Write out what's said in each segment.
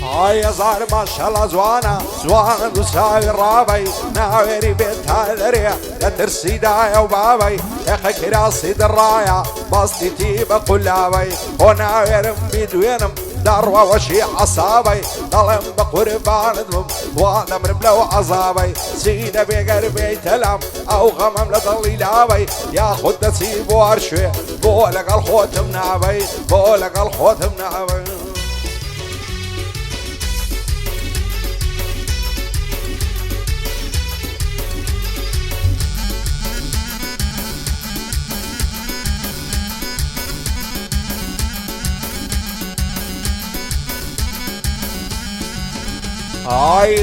يا زار ما شاء الله زوانا دوساوي رابي ناويري بيت هالريا لا ترسي دايا وبابي اخي كراسي درايا باستيتي بقلابي وناويرم بيدوينم دروة وشي عصابي ظلم بقربان ذنب وانا من بلو عصابي سينا بقربي تلم او غمم لضلي لابي يا خد نسيب وارشوي بولك الخوت منابي بولك الخوت منابي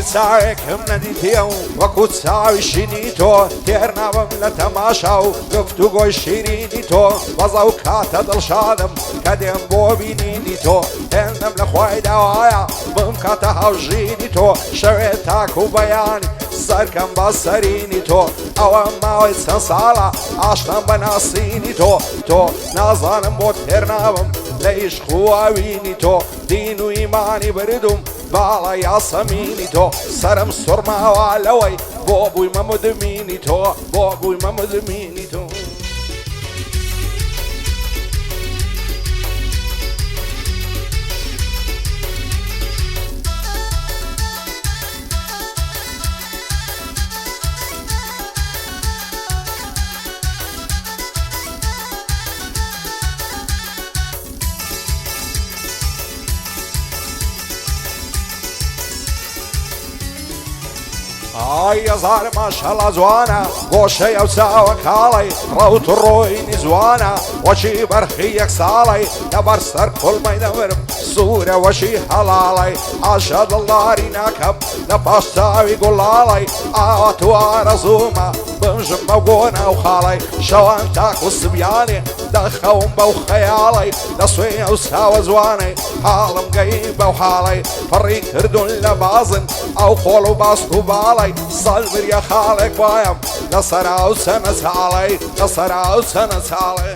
ساويك هم نديتيو وكو تساوي شينيتو تيرنا بملا تماشاو قفتو قوي شيرينيتو وزاو كاتا دل شادم كديم بوبي نينيتو انم لخواي دوايا بمكاتا هاوجينيتو شويتاكو بياني سركم بسرينيتو او ماوي سنسالا عشنا بناسينيتو تو نازانم بو تيرنا بم ليش خواوينيتو دينو ايماني بردم بالا يا سميني تو سرم سرما والوي بوبوي ما مدميني تو بوبوي ما مدميني تو يا زار ما شاء الله زوانا وشي وساوك علي روت الرويني زوانا وشي برخيك صالي دبر سر كل ما يدور صورة وشي حلالي عشاد الله ريناكم نباش تاوي قلالي آواتوا رزوما بمجم موقونا وخالي شوان تاكو الصبياني دخون بو خيالي نصوي وساوى زواني حالم قيبة وحالي فريق كردون لبازن او قولوا باسكو بالي صلبر يا خالق بايم نصر او سنس علي نصر او سنس علي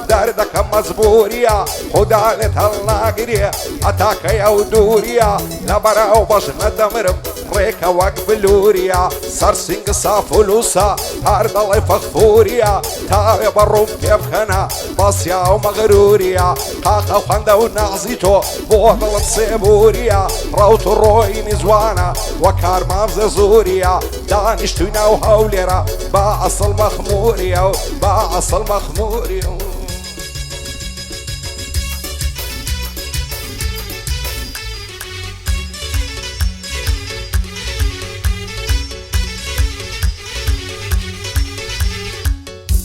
دردك مزبوريا خدالت الناقريا اتاك يا ودوريا نبرا وبشنا دمرم ريكا وقبلوريا سرسنج صافلوسا هارد الله فخفوريا تاوي بروم كيف خنا باسيا ومغروريا قاقا وخندا ونعزيتو بوضل بسيبوريا روت الروين زوانا وكار مامز زوريا دانشتونا وهوليرا باصل مخموريا باصل مخموريا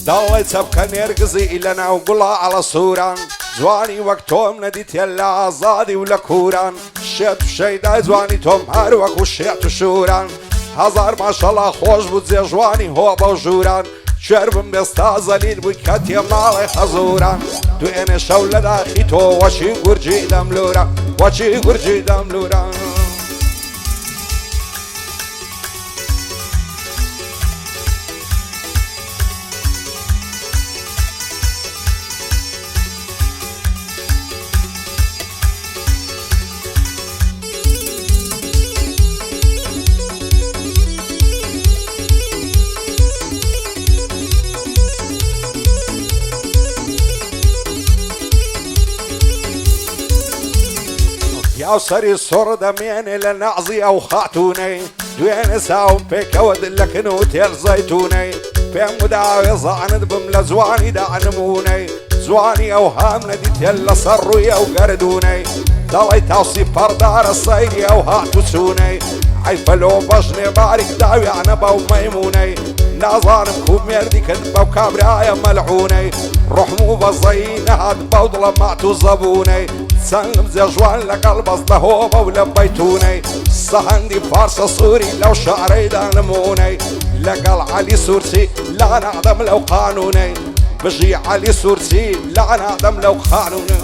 ضليت سبكا نرقزي إلنا وقلا على صوران زواني وقتهم نديت يلا عزادي ولا كوران شيت شيدا زواني توم هاروك وشيت شوران هزار ما شاء الله خوش بود زي جواني هو بوجوران شربم بستازلين بكات يا مالي خزوران تو انا شولة داخي تو وشي قرجي دملورا وشي قرجي دملورا يا سري صور دمياني لنعزي او خاتوني دوين ساوم بيك ودلك نوتيل زيتوني في مداوي زعند بملا زواني دعنموني زواني اوهام نديت يلا صروي او قردوني ضلي توصي بردار الصيدي او هاتوسوني عيفلو بجني بارك داوي عنبا وميموني نظانم كوب ميردي كذبا وكابرايا ملعوني روح مو بزين هاد بوضل معتو زبوني سلم زي جوان لقلب اصله هوبا ولبيتوني صهندي فارس صوري لو شعري دانموني لقل علي سورسي لا نعدم لو قانوني بجي علي سورسي لا نعدم لو قانوني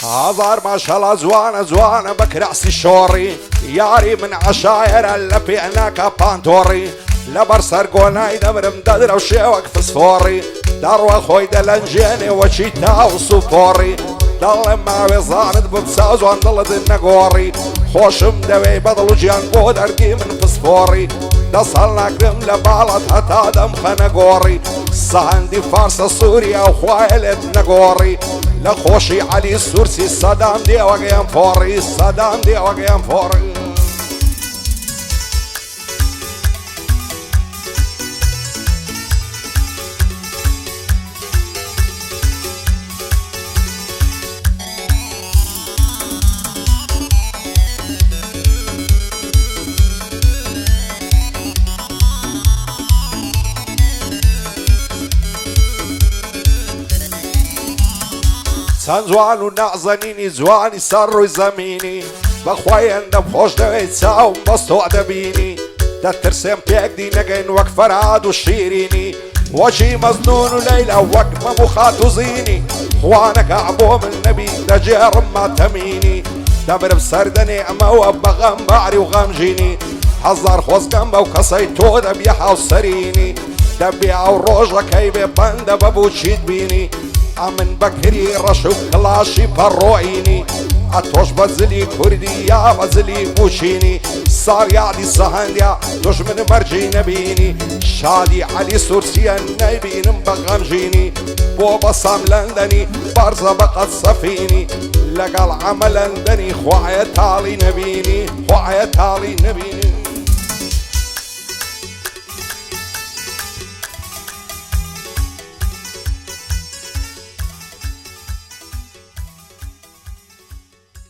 هزار ما شاء الله زوانة بكراسي شوري ياري من عشاير اللي في هناك بانتوري لبر سرقوناي دمر مددر وشيوك فسفوري داروا خوي دلنجيني وشيتا وصفوري ضل ما بيزاند بمساز وانضلد النقوري خوشم دوي بدلو جيان بود ارقي من فسفوري دصلنا كرم لبالت حتى دم خنقوري سهندي فارس سوريا وخوالد نقوري لخوشي علي السورسي صدام دي وقيام فوري صدام دي وقيام فوري سان زوان و نعزنيني زواني سر زميني بخواي اندم خوش دويت ساو بستوع دبيني دا ترسم بيك دي نقين وك فراد وشيريني وجي مزنون وليلة وك مخات وزيني خوانك عبو من نبي دا جير ما تميني دمر بسرد نعمة وبغم بعري وغمجيني حزار خوز جنبه وكسيتو دبيحة وسريني دبيعة وروجة كيبي بند ببوشيد بيني امن بكري رشوك كلاشي بروعيني اتوش بزلي كردية بزلي بوشيني صار يعدي سهنديا دوش من مرجي نبيني شادي علي سورسيا نايبين بغمجيني بوبا صام لندني بارزة بقت صفيني لقى العمل لندني خوعي تالي نبيني خوعي تالي نبيني